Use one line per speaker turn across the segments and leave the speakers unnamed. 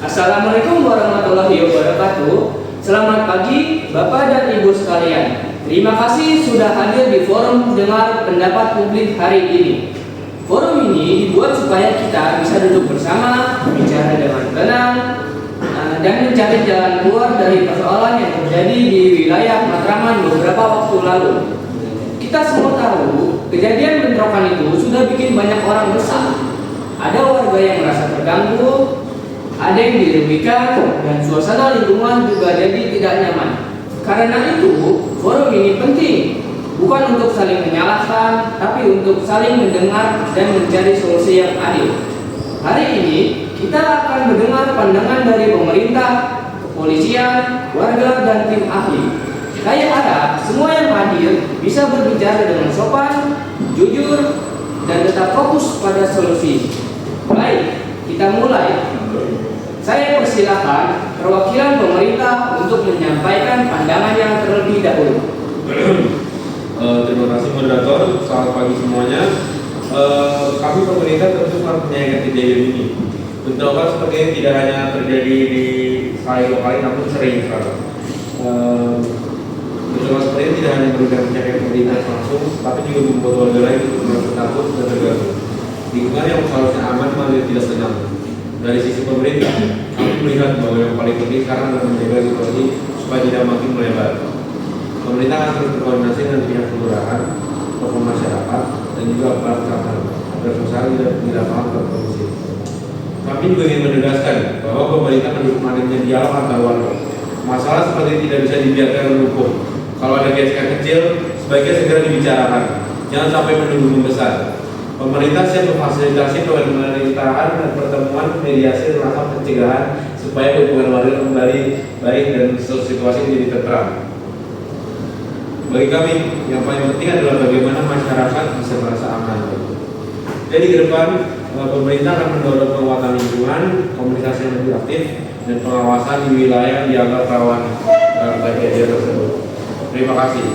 Assalamualaikum warahmatullahi wabarakatuh. Selamat pagi Bapak dan Ibu sekalian. Terima kasih sudah hadir di forum dengar pendapat publik hari ini. Forum ini dibuat supaya kita bisa duduk bersama, bicara dengan tenang, dan mencari jalan keluar dari persoalan yang terjadi di wilayah Matraman beberapa waktu lalu. Kita semua tahu kejadian bentrokan itu sudah bikin banyak orang resah. Ada warga yang merasa terganggu, ada yang dirugikan, dan suasana lingkungan juga jadi tidak nyaman. Karena itu, forum ini penting, bukan untuk saling menyalahkan, tapi untuk saling mendengar dan mencari solusi yang adil. Hari ini, kita akan mendengar pandangan dari pemerintah, kepolisian, warga, dan tim ahli. Saya harap semua yang hadir bisa berbicara dengan sopan, jujur, dan tetap fokus pada solusi. Baik, kita mulai. Saya persilakan perwakilan pemerintah untuk menyampaikan pandangannya terlebih dahulu.
Terima kasih moderator. Selamat pagi semuanya. Kami pemerintah tentu sangat menyayangkan kejadian ini. Bentrokan sepertinya tidak hanya terjadi di saya lokal, namun sering sekarang. Bentrokan seperti ini tidak hanya merugikan pencapaian pemerintah langsung, tapi juga membuat warga lain untuk merasa takut dan terganggu. Lingkungan yang seharusnya aman malah tidak tenang. Dari sisi pemerintah, kami melihat bahwa yang paling penting sekarang adalah menjaga situasi supaya tidak makin melebar. Pemerintah akan terus berkoordinasi dengan pihak kelurahan, tokoh masyarakat, dan juga aparat keamanan agar suasana tidak paham terkondusif. Kami juga ingin menegaskan bahwa pemerintah mendukung adanya dialog antar warga. Masalah seperti ini tidak bisa dibiarkan menumpuk. Kalau ada gesekan kecil, sebaiknya segera dibicarakan. Jangan sampai menunggu membesar. Pemerintah siap memfasilitasi pemerintahan dan pertemuan mediasi langkah pencegahan supaya hubungan warga kembali baik dan situasi menjadi tentram. Bagi kami, yang paling penting adalah bagaimana masyarakat bisa merasa aman. Jadi ke depan, pemerintah akan mendorong penguatan lingkungan, komunikasi yang lebih aktif, dan pengawasan di wilayah yang dianggap rawan kejadian tersebut. Terima kasih.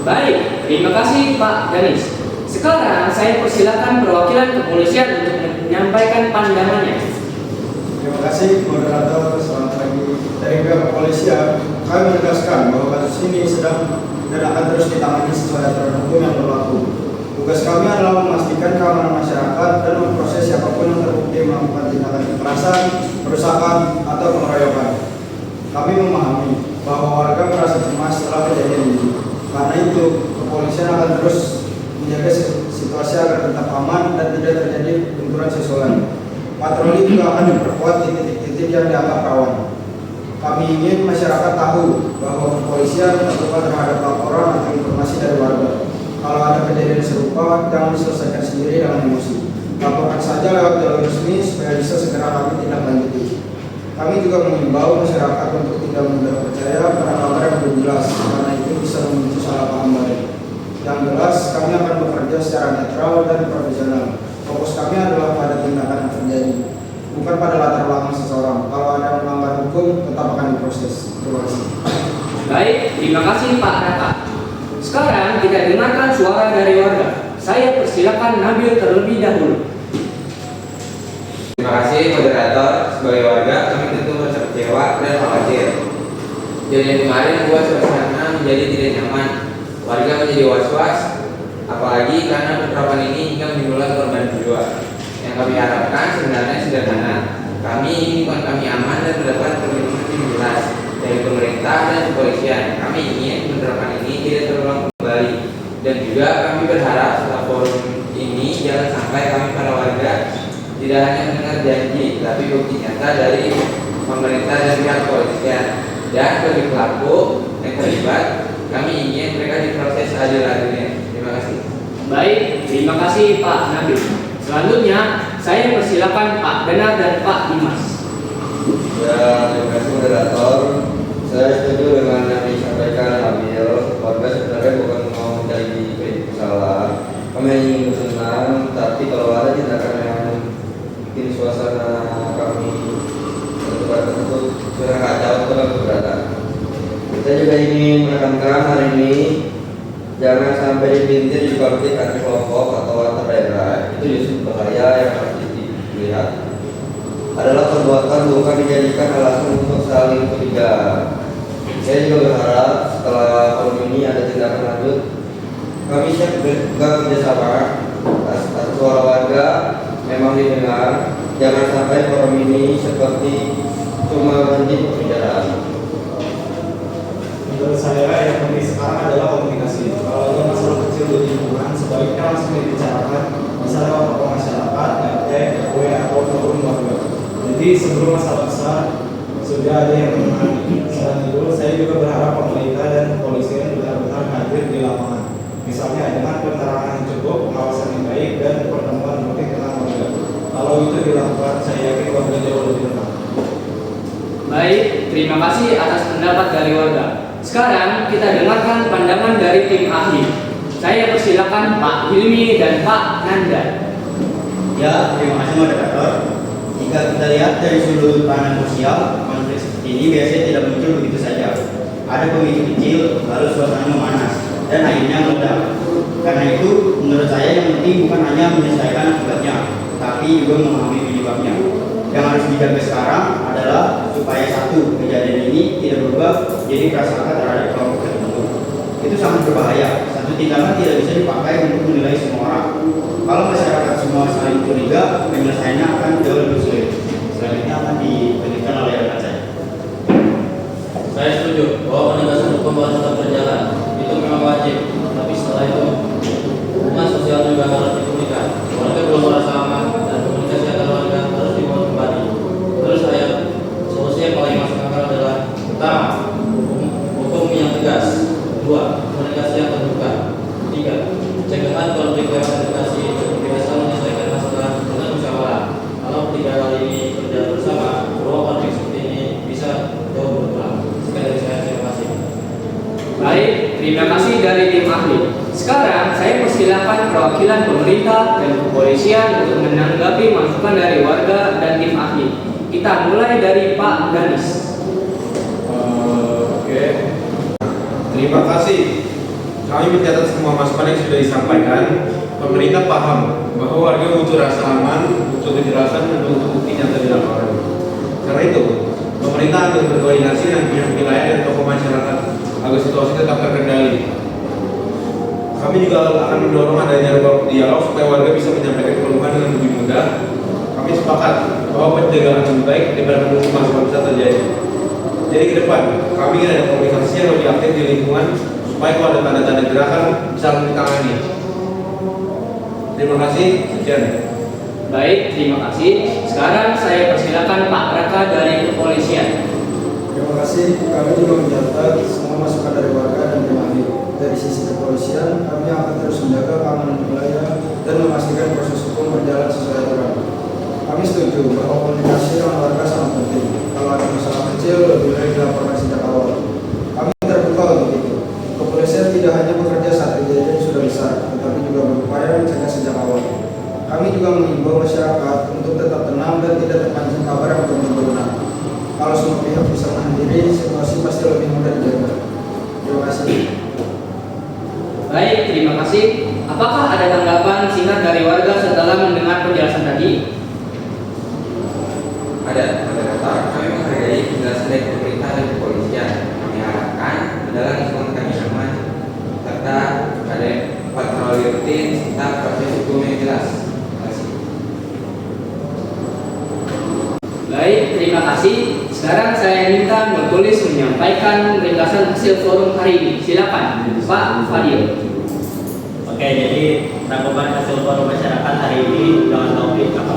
Baik, terima kasih Pak Danis. Sekarang saya persilakan perwakilan kepolisian untuk menyampaikan pandangannya.
Terima kasih moderator, selamat pagi. Dari pihak kepolisian, kami menegaskan bahwa kasus ini sedang dan akan terus ditangani sesuai aturan hukum yang berlaku. Tugas kami adalah memastikan keamanan masyarakat dan memproses siapapun yang terbukti melakukan tindakan kekerasan, perusakan, atau pengeroyokan. Kami memahami bahwa warga merasa cemas setelah kejadian ini. Karena itu, kepolisian akan terus menjaga situasi agar tetap aman dan tidak terjadi benturan susulan. Patroli juga akan diperkuat di titik-titik yang dianggap rawan. Kami ingin masyarakat tahu bahwa kepolisian terbuka terhadap laporan atau informasi dari warga. Kalau ada kejadian serupa, jangan diselesaikan sendiri dengan emosi. Laporkan saja lewat jalur resmi supaya bisa segera kami tindak lanjuti. Kami juga mengimbau masyarakat untuk tidak mudah percaya pada kabar yang belum jelas, karena itu bisa memicu salah paham baik. Yang jelas, kami akan bekerja secara netral dan profesional. Fokus kami adalah pada tindakan yang terjadi, bukan pada latar belakang seseorang. Kalau ada yang melanggar hukum, tetap akan diproses. Terima kasih.
Baik, terima kasih Pak Raka. Sekarang kita dengarkan suara dari warga. Saya persilakan Nabil terlebih dahulu.
Terima kasih moderator. Sebagai warga, kami tentu merasa kecewa dan khawatir. Kejadian kemarin membuat suasana menjadi tidak nyaman. Warga menjadi was-was, apalagi karena bentrokan ini hingga menimbulkan korban jiwa. Yang kami harapkan sebenarnya sederhana. Kami ingin lingkungan kami aman dan mendapat perlindungan yang jelas dari pemerintah dan kepolisian. Kami ingin bentrokan ini tidak terulang kembali. Dan juga kami berharap setelah forum ini jangan sampai kami para warga tidak hanya mendengar janji, tapi bukti nyata dari pemerintah dan pihak kepolisian. Dan bagi pelaku yang terlibat, kami ingin mereka diproses adil-adilnya. Terima kasih.
Baik, terima kasih Pak Nabil. Selanjutnya, saya persilakan Pak Benar dan Pak Dimas.
Ya, terima kasih moderator. Saya setuju dengan yang disampaikan Nabil. Warga sebenarnya bukan mau mencari salah. Kami ingin senang, tapi kalau ada tindakan yang bikin suasana kami tertutup, kurang kacau, kurang keberatan. Kita juga ingin menekankan hari ini jangan sampai dipelintir di konflik antar kelompok atau antar daerah. Itu justru bahaya yang harus dilihat. Adalah perbuatan tersambung kami jadikan alasan untuk saling curiga. Saya juga berharap setelah forum ini ada tindakan lanjut, kami siap bekerjasama atas suara warga memang didengar. Jangan sampai forum ini seperti cuma berhenti pembicaraan.
Menurut saya yang penting sekarang adalah komunikasi. Kalau ada masalah kecil di lingkungan, sebaiknya langsung dibicarakan, bisa lewat tokoh masyarakat, RT, RW, atau forum warga. Jadi sebelum masalah besar sudah ada yang menangani. Selain itu, saya juga berharap pemerintah dan kepolisian benar-benar hadir di lapangan. Misalnya dengan penerangan yang cukup, pengawasan yang baik, dan pertemuan rutin dengan warga. Kalau itu dilakukan, saya yakin warga jauh lebih tenang.
Baik, terima kasih atas pendapat dari warga. Sekarang kita dengarkan pandangan dari tim ahli. Saya persilakan Pak Hilmi dan Pak Nanda.
Ya, terima kasih moderator. Jika kita lihat dari sudut pandang sosial, konflik seperti ini biasanya tidak muncul begitu saja. Ada pemicu kecil, lalu suasana memanas, dan akhirnya meledak. Karena itu, menurut saya yang penting bukan hanya menyelesaikan akibatnya, tapi juga memahami penyebabnya. Yang harus dijaga sekarang adalah supaya satu, kejadian ini tidak berubah jadi prasangka terhadap kelompok tertentu. Itu sangat berbahaya. Satu tindakan tidak bisa dipakai untuk menilai semua orang. Kalau masyarakat semua saling curiga, penyelesaiannya akan jauh lebih sulit. Selanjutnya akan diberikan oleh rekan saya.
Saya setuju bahwa penegasan hukum harus tetap berjalan. Itu memang wajib. Tapi setelah itu, hubungan sosial juga harus dipulihkan. Warga belum merasa aman dan komunikasi antar warga harus dibangun kembali. Terus saya, solusi yang paling masuk akal adalah pertama, hukum yang tegas. Dua, komunikasi yang terbuka. Tiga, pencegahan konflik lewat edukasi. Biasa menyelesaikan masalah dengan musyawarah. Kalau tiga hal ini berjalan bersama, bahwa konflik seperti ini bisa jauh berkurang. Sekian dari saya, terima kasih.
Baik, terima kasih dari tim ahli. Sekarang saya persilakan perwakilan pemerintah dan kepolisian untuk menanggapi masukan dari warga dan tim ahli. Kita mulai dari Pak Danis.
Oke. Terima kasih. Kami mencatat semua masukan yang sudah disampaikan. Pemerintah paham bahwa warga butuh rasa aman, butuh kejelasan, dan butuh bukti nyata di lapangan. Karena itu, pemerintah akan berkoordinasi dengan pihak wilayah dan tokoh masyarakat agar situasi tetap terkendali. Kami juga akan mendorong adanya ruang dialog supaya warga bisa menyampaikan keluhan dengan lebih mudah. Kami sepakat bahwa pencegahan lebih baik daripada menunggu masalah besar terjadi. Jadi ke depan, kami ingin ada komunikasi yang lebih aktif di lingkungan supaya kalau ada tanda-tanda gerakan bisa ditangani. Terima kasih. Sekian.
Baik, terima kasih. Sekarang saya persilakan Pak Raka dari kepolisian.
Terima kasih. Kami juga mencatat semua masukan dari warga dan tim ahli. Dari sisi kepolisian, kami akan terus menjaga keamanan wilayah dan memastikan proses hukum berjalan sesuai aturan. Kami setuju bahwa komunikasi dengan warga sangat penting. Kalau ada masalah kecil, lebih baik dilaporkan sejak awal. Kami terbuka untuk itu. Kepolisian tidak hanya bekerja saat kejadian sudah besar, tetapi juga berupaya mencegah sejak awal. Kami juga mengimbau masyarakat untuk tetap tenang dan tidak terpancing kabar yang belum benar. Kalau semua pihak bisa menghadiri, situasi pasti lebih mudah dijaga. Terima kasih.
Baik, terima kasih. Apakah ada tanggapan singkat dari warga setelah mendengar penjelasan tadi?
Ada moderator, kami menghargai penjelasan dari pemerintah dan kepolisian. Kami harapkan adalah lingkungan kami aman, serta ada patroli rutin serta proses hukum yang jelas. Terima kasih.
Baik, terima kasih. Sekarang saya minta menulis menyampaikan ringkasan hasil forum hari ini. Silakan, Pak Fadil.
Oke, jadi rangkuman hasil forum masyarakat hari ini dengan topik apa?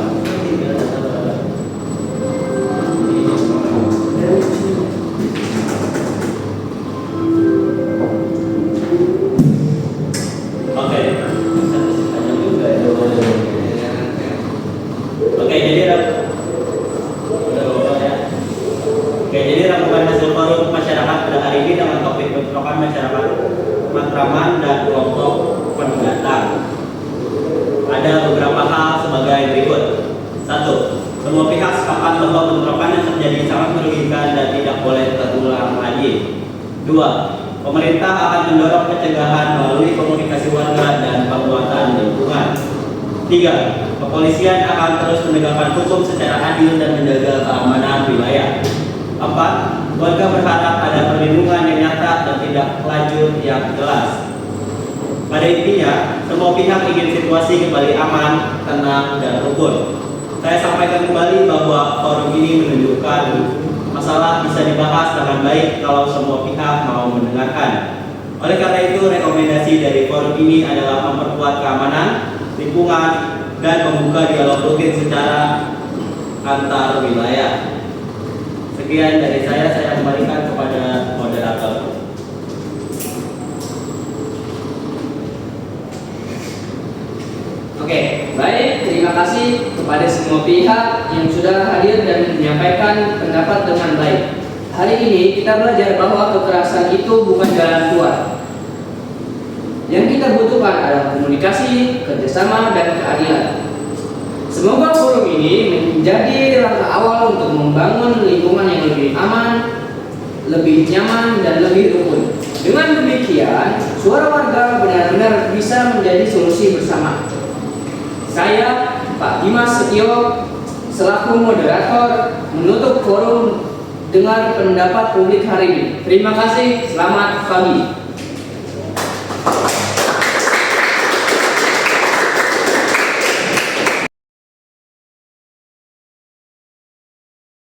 Jadi rangkuman hasil forum masyarakat pada hari ini dengan topik bentrokan masyarakat Matraman dan kelompok pendatang. Ada beberapa hal sebagai berikut. 1. Semua pihak sepakat bahwa bentrokan yang terjadi sangat merugikan dan tidak boleh terulang lagi. 2. Pemerintah akan mendorong pencegahan melalui komunikasi warga dan penguatan lingkungan. 3. Kepolisian akan terus menegakkan hukum secara adil dan menjaga keamanan wilayah. 4. Warga berharap ada perlindungan yang nyata dan tidak lanjut yang jelas. Pada intinya, semua pihak ingin situasi kembali aman, tenang, dan rukun. Saya sampaikan kembali bahwa forum ini menunjukkan masalah bisa dibahas dengan baik kalau semua pihak mau mendengarkan. Oleh karena itu, rekomendasi dari forum ini adalah memperkuat keamanan, lingkungan, dan membuka dialog rutin secara antar wilayah. Sekian dari saya kembalikan kepada moderator.
Oke, baik. Terima kasih kepada semua pihak yang sudah hadir dan menyampaikan pendapat dengan baik. Hari ini kita belajar bahwa kekerasan itu bukan jalan keluar. Yang kita butuhkan adalah komunikasi, kerjasama, dan keadilan. Semoga forum ini menjadi langkah awal untuk membangun lingkungan yang lebih aman, lebih nyaman, dan lebih rukun. Dengan demikian, suara warga benar-benar bisa menjadi solusi bersama. Saya, Pak Dimas Setio, selaku moderator, menutup forum dengan pendapat publik hari ini. Terima kasih, selamat pagi.